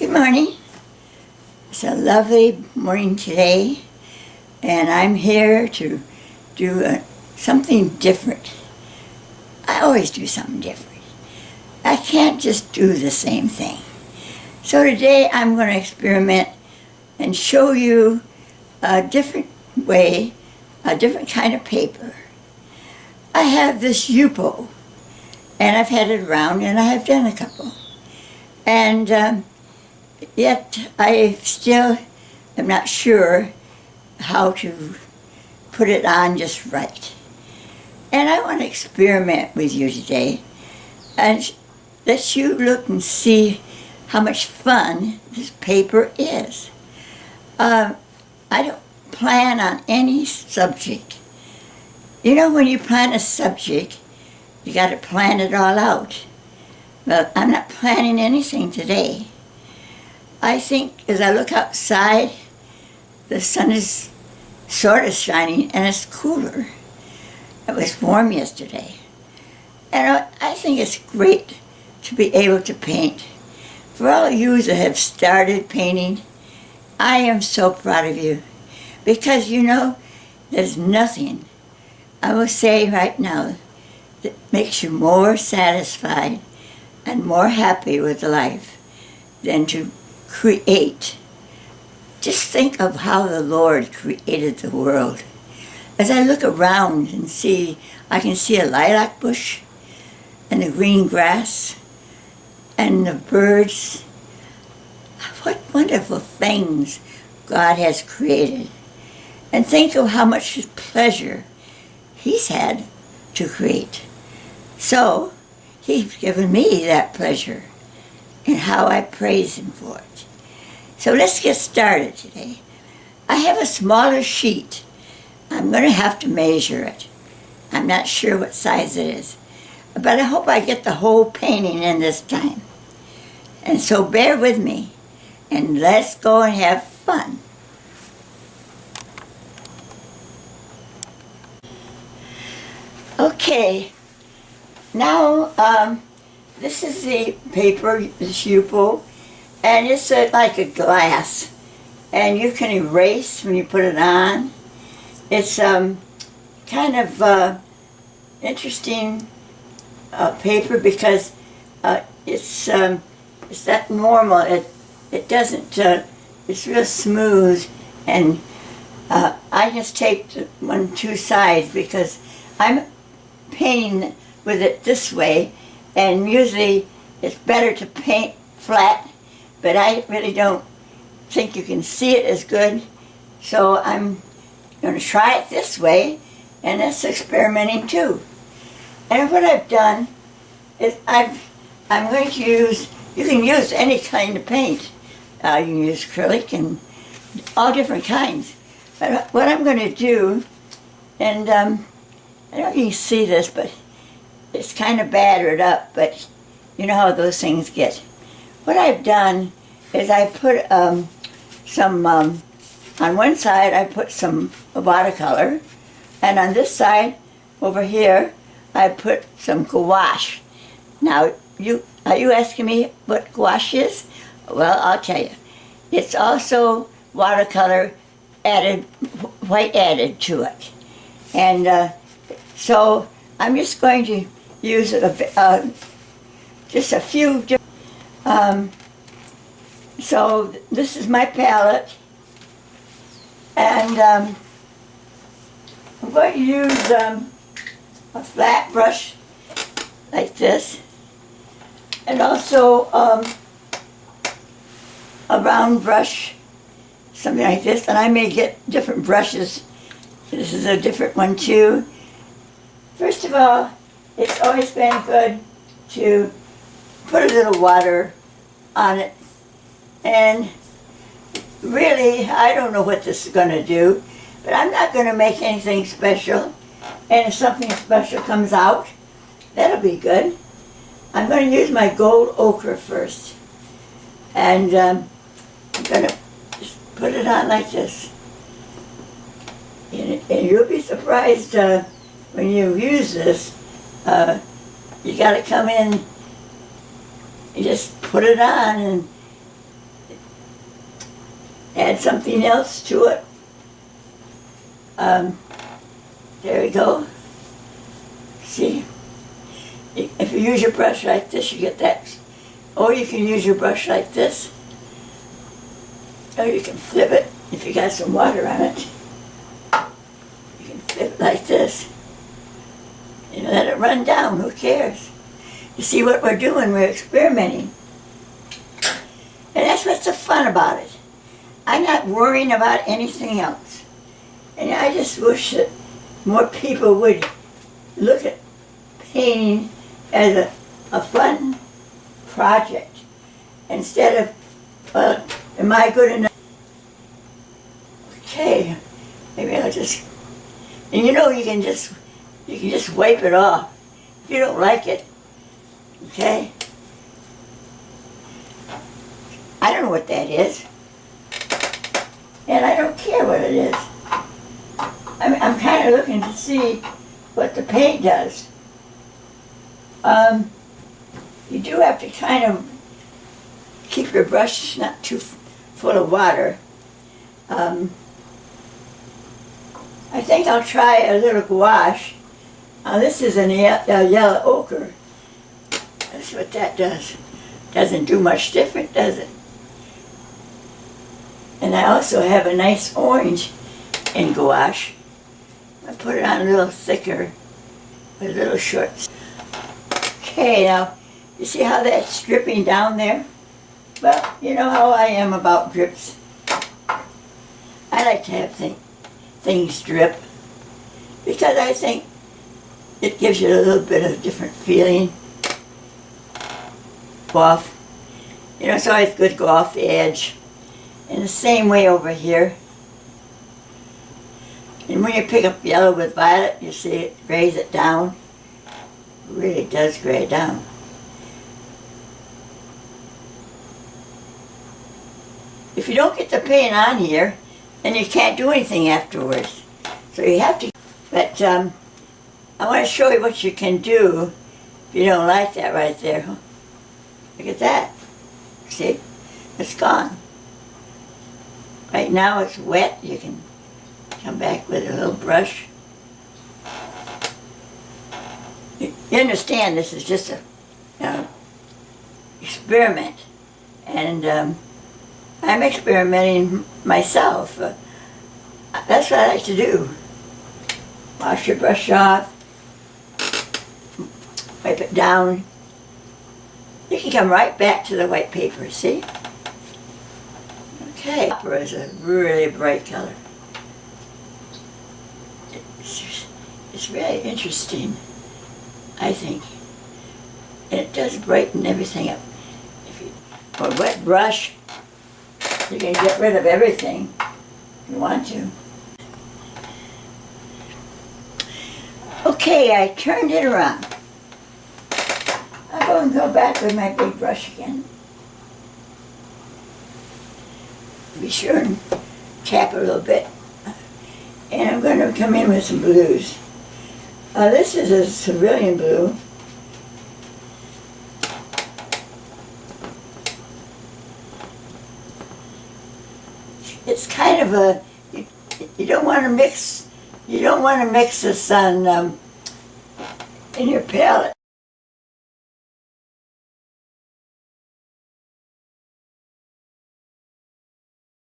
Good morning. It's a lovely morning today, and I'm here to do something different. I always do something different. I can't just do the same thing. So today I'm going to experiment and show you a different way, a different kind of paper. I have this Yupo, and I've had it around, and I have done a couple. And yet I still am not sure how to put it on just right. And I want to experiment with you today and let you look and see how much fun this paper is. I don't plan on any subject. You know, when you plan a subject, you got to plan it all out. Well, I'm not planning anything today. I think as I look outside, the sun is sort of shining and it's cooler. It was warm yesterday. And I think it's great to be able to paint. For all of you that have started painting, I am so proud of you. Because you know, there's nothing, I will say right now, that makes you more satisfied and more happy with life than to create. Just think of how the Lord created the world. As I look around and see, I can see a lilac bush and the green grass and the birds. What wonderful things God has created. And think of how much pleasure He's had to create. So, He's given me that pleasure and how I praise Him for it. So let's get started today. I have a smaller sheet. I'm going to have to measure it. I'm not sure what size it is, but I hope I get the whole painting in this time. And so bear with me, and let's go and have fun. Okay, now this is the paper, this Yupo, and it's like a glass, and you can erase when you put it on. It's kind of interesting paper because it's not normal. It doesn't. It's real smooth, and I just taped two sides because I'm painting with it this way, and usually it's better to paint flat, but I really don't think you can see it as good, so I'm going to try it this way, and that's experimenting too. And what I've done is I'm going to use, you can use any kind of paint. You can use acrylic and all different kinds. But what I'm going to do, and I don't know if you can see this, but it's kind of battered up, but you know how those things get. What I've done is I put on one side I put some watercolor, and on this side over here I put some gouache. Now, are you asking me what gouache is? Well, I'll tell you. It's also watercolor added, white added to it. And so I'm just going to use just a few different, so this is my palette, and I'm going to use a flat brush like this, and also a round brush, something like this, and I may get different brushes. This is a different one too. First of all, it's always been good to put a little water on it, and really, I don't know what this is going to do, but I'm not going to make anything special, and if something special comes out, that'll be good. I'm going to use my gold ochre first, and I'm going to just put it on like this, and you'll be surprised when you use this. You got to come in, you just put it on, and add something else to it. There we go. See, if you use your brush like this, you get that. Or you can use your brush like this. Or you can flip it if you got some water on it. You can flip it like this. And let it run down, who cares? You see what we're doing, we're experimenting. And that's what's so fun about it. I'm not worrying about anything else. And I just wish that more people would look at painting as a fun project instead of, well, am I good enough? Okay, maybe I'll just, and you know you can just wipe it off if you don't like it, okay? I don't know what that is, and I don't care what it is. I'm kind of looking to see what the paint does. You do have to kind of keep your brush not too full of water. I think I'll try a little gouache. This is a yellow ochre. That's what that does. Doesn't do much different, does it? And I also have a nice orange in gouache. I put it on a little thicker with little shorts. Okay, now, you see how that's dripping down there? Well, you know how I am about drips. I like to have things drip because I think it gives you a little bit of a different feeling. Go off. You know, it's always good to go off the edge. In the same way over here. And when you pick up yellow with violet, you see it grays it down. It really does gray down. If you don't get the paint on here, then you can't do anything afterwards. So you have to, but I want to show you what you can do if you don't like that right there. Look at that. See? It's gone. Right now it's wet. You can come back with a little brush. You understand this is just a experiment. And I'm experimenting myself. That's what I like to do. Wash your brush off. Wipe it down. You can come right back to the white paper, see? Okay. Copper is a really bright color. It's really interesting, I think. And it does brighten everything up. If you, with a wet brush, you can get rid of everything if you want to. Okay, I turned it around. I'm going to go back with my big brush again. Be sure and tap it a little bit. And I'm going to come in with some blues. This is a civilian blue. It's kind of a, you don't want to mix this on in your palette.